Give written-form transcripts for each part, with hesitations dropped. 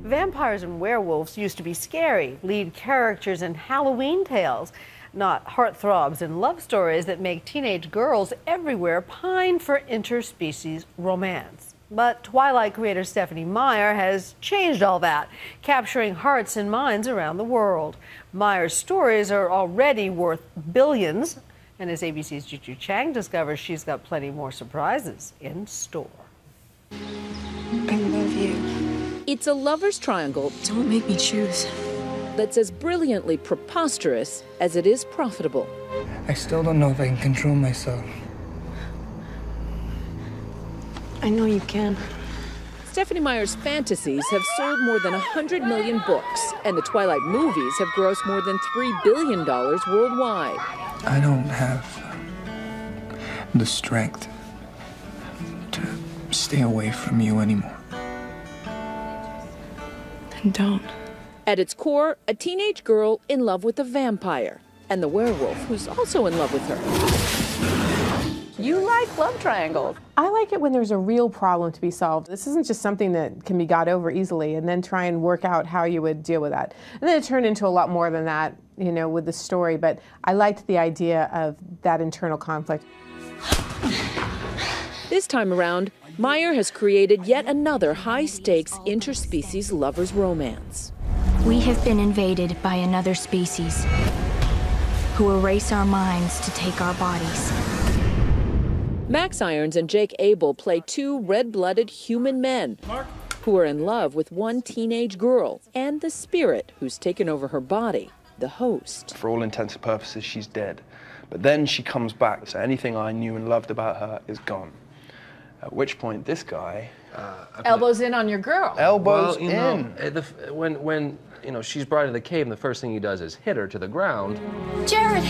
Vampires and werewolves used to be scary, lead characters in Halloween tales, not heartthrobs and love stories that make teenage girls everywhere pine for interspecies romance. But Twilight creator Stephenie Meyer has changed all that, capturing hearts and minds around the world. Meyer's stories are already worth billions, and as ABC's Juju Chang discovers, she's got plenty more surprises in store. I love you. It's a lover's triangle. Don't make me choose. That's as brilliantly preposterous as it is profitable. I still don't know if I can control myself. I know you can. Stephenie Meyer's fantasies have sold more than 100 million books, and the Twilight movies have grossed more than $3 billion worldwide. I don't have the strength to stay away from you anymore. Then don't. At its core, a teenage girl in love with a vampire, and the werewolf who's also in love with her. You like love triangles. I like it when there's a real problem to be solved. This isn't just something that can be got over easily and then try and work out how you would deal with that. And then it turned into a lot more than that, you know, with the story, but I liked the idea of that internal conflict. This time around, Meyer has created yet another high-stakes interspecies lovers romance. We have been invaded by another species who erase our minds to take our bodies. Max Irons and Jake Abel play two red-blooded human men who are in love with one teenage girl and the spirit who's taken over her body, the host. For all intents and purposes, she's dead. But then she comes back, so anything I knew and loved about her is gone. At which point, this guy... Elbows in on your girl. Elbows in. When you know, she's brought into the cave, and the first thing he does is hit her to the ground. Jared!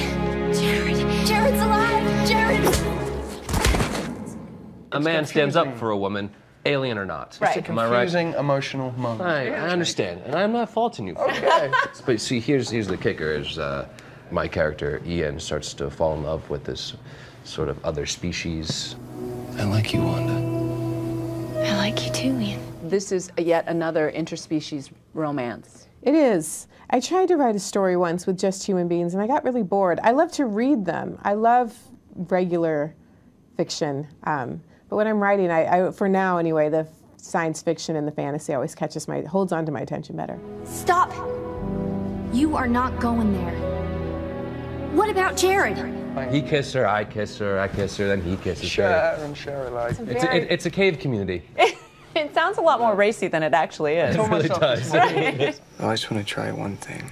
Jared's alive! Jared! A man stands up for a woman, alien or not. Right. It's a confusing, emotional moment. I understand, and I'm not faulting you for okay. But see, here's the kicker, is my character, Ian, starts to fall in love with this sort of other species. I like you, Wanda. I like you too, Ian. This is yet another interspecies romance. It is. I tried to write a story once with just human beings and I got really bored. I love to read them. I love regular fiction. But when I'm writing, I for now anyway, the science fiction and the fantasy always holds on to my attention better. Stop! You are not going there. What about Jared? He kissed her, I kiss her, I kiss her, then he kisses her. Share and share alike. It's a cave community. It sounds a lot more racy than it actually is. It really does. Right. Oh, I just want to try one thing.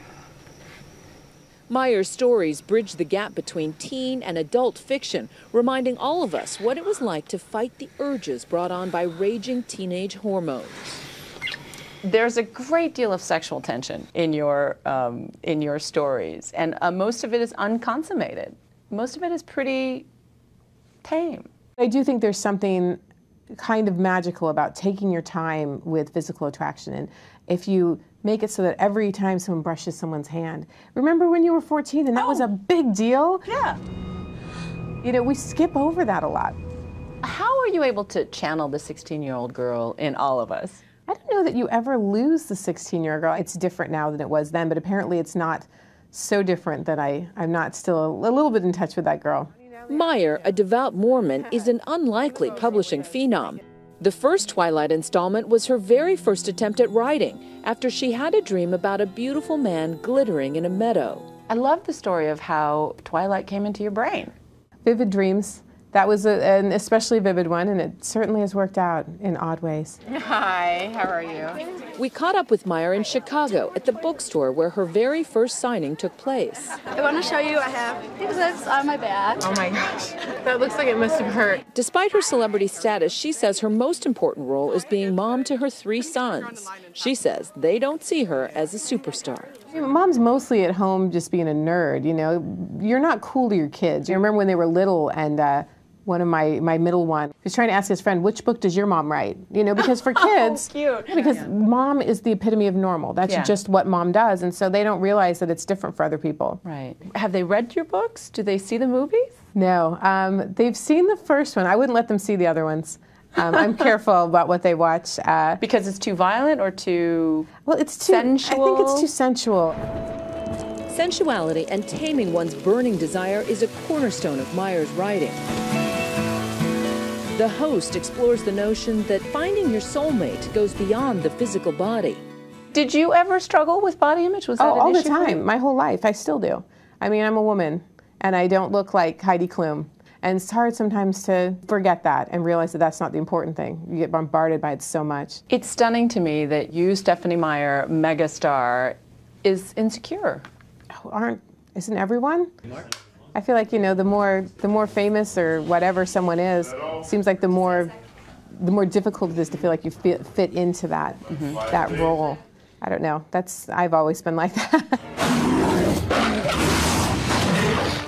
Meyer's stories bridge the gap between teen and adult fiction, reminding all of us what it was like to fight the urges brought on by raging teenage hormones. There's a great deal of sexual tension in your stories, and most of it is unconsummated. Most of it is pretty tame. I do think there's something kind of magical about taking your time with physical attraction. And if you make it so that every time someone brushes someone's hand, remember when you were 14 and that was a big deal? Yeah. You know, we skip over that a lot. How are you able to channel the 16-year-old girl in all of us? I don't know that you ever lose the 16-year-old girl. It's different now than it was then, but apparently it's not so different that I'm not still a little bit in touch with that girl. Meyer, a devout Mormon, is an unlikely publishing phenom. The first Twilight installment was her very first attempt at writing, after she had a dream about a beautiful man glittering in a meadow. I love the story of how Twilight came into your brain. Vivid dreams. That was an especially vivid one, and it certainly has worked out in odd ways. Hi, how are you? We caught up with Meyer in Chicago at the bookstore where her very first signing took place. I want to show you I have zips on my back. Oh my gosh, that looks like it must have hurt. Despite her celebrity status, she says her most important role is being mom to her 3 sons. She says they don't see her as a superstar. Mom's mostly at home just being a nerd, you know. You're not cool to your kids. I remember when they were little and one of my middle one was trying to ask his friend, which book does your mom write? You know, because for kids, cute. Because mom is the epitome of normal. That's just what mom does. And so they don't realize that it's different for other people. Right. Have they read your books? Do they see the movies? No. They've seen the first one. I wouldn't let them see the other ones. I'm careful about what they watch. Because it's too violent or too it's too sensual? I think it's too sensual. Sensuality and taming one's burning desire is a cornerstone of Meyer's writing. The Host explores the notion that finding your soulmate goes beyond the physical body. Did you ever struggle with body image? Was that an all the issue for you? time, my whole life. I still do. I mean, I'm a woman, and I don't look like Heidi Klum. And it's hard sometimes to forget that and realize that that's not the important thing. You get bombarded by it so much. It's stunning to me that you, Stephenie Meyer, megastar, is insecure. Isn't everyone? I feel like, you know, the more famous or whatever someone is, seems like the more difficult it is to feel like you fit into that that role. I don't know. I've always been like that.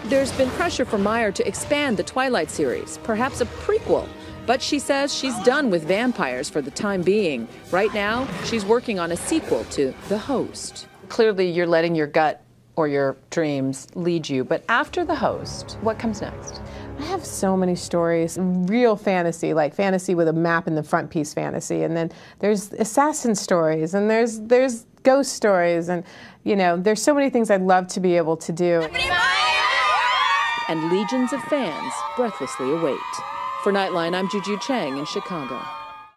There's been pressure for Meyer to expand the Twilight series, perhaps a prequel. But she says she's done with vampires for the time being. Right now, she's working on a sequel to The Host. Clearly, you're letting your gut or your dreams lead you. But after The Host, what comes next? I have so many stories. Real fantasy, like fantasy with a map in the front piece fantasy. And then there's assassin stories, and there's ghost stories. And, you know, there's so many things I'd love to be able to do. And legions of fans breathlessly await. For Nightline, I'm Juju Chang in Chicago.